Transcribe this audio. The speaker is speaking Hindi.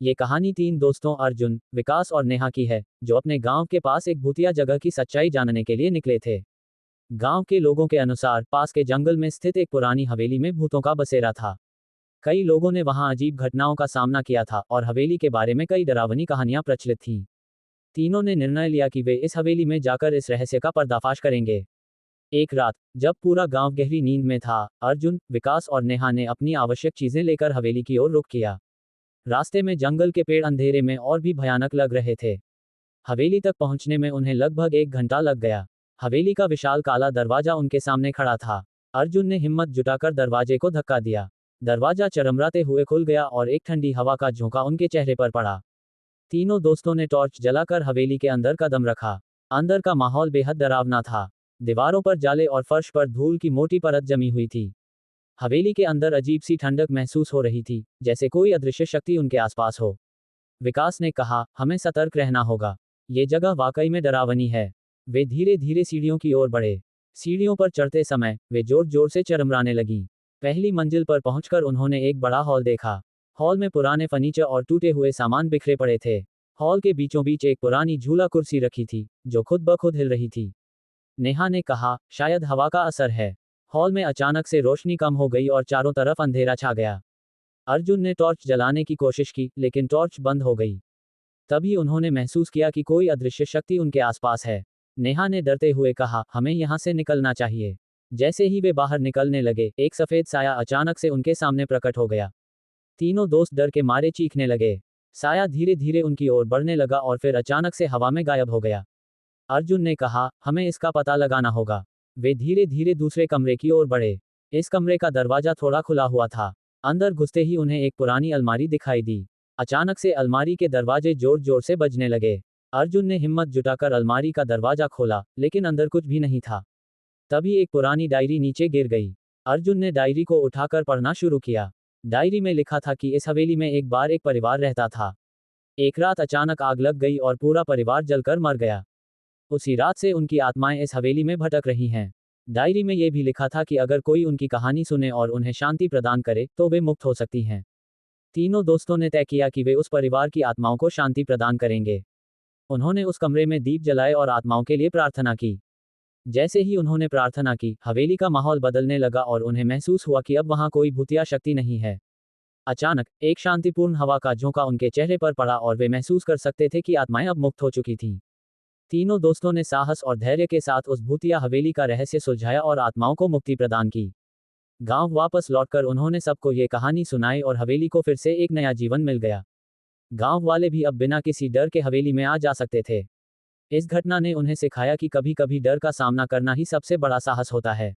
ये कहानी 3 दोस्तों अर्जुन, विकास और नेहा की है, जो अपने गांव के पास एक भूतिया जगह की सच्चाई जानने के लिए निकले थे। गांव के लोगों के अनुसार पास के जंगल में स्थित एक पुरानी हवेली में भूतों का बसेरा था। कई लोगों ने वहां अजीब घटनाओं का सामना किया था और हवेली के बारे में कई डरावनी कहानियां प्रचलित थीं। तीनों ने निर्णय लिया कि वे इस हवेली में जाकर इस रहस्य का पर्दाफाश करेंगे। एक रात, जब पूरा गांव गहरी नींद में था, अर्जुन, विकास और नेहा ने अपनी आवश्यक चीजें लेकर हवेली की ओर रुख किया। रास्ते में जंगल के पेड़ अंधेरे में और भी भयानक लग रहे थे। हवेली तक पहुंचने में उन्हें लगभग 1 घंटा लग गया। हवेली का विशाल काला दरवाजा उनके सामने खड़ा था। अर्जुन ने हिम्मत जुटाकर दरवाजे को धक्का दिया। दरवाजा चरमराते हुए खुल गया और एक ठंडी हवा का झोंका उनके चेहरे पर पड़ा। तीनों दोस्तों ने टॉर्च जलाकर हवेली के अंदर कदम रखा। अंदर का माहौल बेहद डरावना था। दीवारों पर जाले और फर्श पर धूल की मोटी परत जमी हुई थी। हवेली के अंदर अजीब सी ठंडक महसूस हो रही थी, जैसे कोई अदृश्य शक्ति उनके आसपास हो। विकास ने कहा, हमें सतर्क रहना होगा। ये जगह वाकई में डरावनी है। वे धीरे धीरे सीढ़ियों की ओर बढ़े। सीढ़ियों पर चढ़ते समय वे जोर जोर से चरमराने लगीं। पहली मंजिल पर पहुंचकर उन्होंने एक बड़ा हॉल देखा। हॉल में पुराने फर्नीचर और टूटे हुए सामान बिखरे पड़े थे। हॉल के बीचों बीच एक पुरानी झूला कुर्सी रखी थी, जो खुद ब खुद हिल रही थी। नेहा ने कहा, शायद हवा का असर है। हॉल में अचानक से रोशनी कम हो गई और चारों तरफ अंधेरा छा गया। अर्जुन ने टॉर्च जलाने की कोशिश की, लेकिन टॉर्च बंद हो गई। तभी उन्होंने महसूस किया कि कोई अदृश्य शक्ति उनके आसपास है। नेहा ने डरते हुए कहा, हमें यहाँ से निकलना चाहिए। जैसे ही वे बाहर निकलने लगे, एक सफेद साया अचानक से उनके सामने प्रकट हो गया। तीनों दोस्त डर के मारे चीखने लगे। साया धीरे धीरे उनकी ओर बढ़ने लगा और फिर अचानक से हवा में गायब हो गया। अर्जुन ने कहा, हमें इसका पता लगाना होगा। वे धीरे धीरे दूसरे कमरे की ओर बढ़े। इस कमरे का दरवाजा थोड़ा खुला हुआ था। अंदर घुसते ही उन्हें एक पुरानी अलमारी दिखाई दी। अचानक से अलमारी के दरवाजे जोर जोर से बजने लगे। अर्जुन ने हिम्मत जुटाकर अलमारी का दरवाजा खोला, लेकिन अंदर कुछ भी नहीं था। तभी एक पुरानी डायरी नीचे गिर गई। अर्जुन ने डायरी को उठाकर पढ़ना शुरू किया। डायरी में लिखा था कि इस हवेली में एक बार एक परिवार रहता था। एक रात अचानक आग लग गई और पूरा परिवार जलकर मर गया। उसी रात से उनकी आत्माएं इस हवेली में भटक रही हैं। डायरी में यह भी लिखा था कि अगर कोई उनकी कहानी सुने और उन्हें शांति प्रदान करे, तो वे मुक्त हो सकती हैं। तीनों दोस्तों ने तय किया कि वे उस परिवार की आत्माओं को शांति प्रदान करेंगे। उन्होंने उस कमरे में दीप जलाए और आत्माओं के लिए प्रार्थना की। जैसे ही उन्होंने प्रार्थना की, हवेली का माहौल बदलने लगा और उन्हें महसूस हुआ कि अब वहां कोई भूतिया शक्ति नहीं है। अचानक एक शांतिपूर्ण हवा का झोंका उनके चेहरे पर पड़ा और वे महसूस कर सकते थे कि आत्माएं अब मुक्त हो चुकी थीं। तीनों दोस्तों ने साहस और धैर्य के साथ उस भूतिया हवेली का रहस्य सुलझाया और आत्माओं को मुक्ति प्रदान की। गांव वापस लौटकर उन्होंने सबको ये कहानी सुनाई और हवेली को फिर से एक नया जीवन मिल गया। गांव वाले भी अब बिना किसी डर के हवेली में आ जा सकते थे। इस घटना ने उन्हें सिखाया कि कभी कभी डर का सामना करना ही सबसे बड़ा साहस होता है।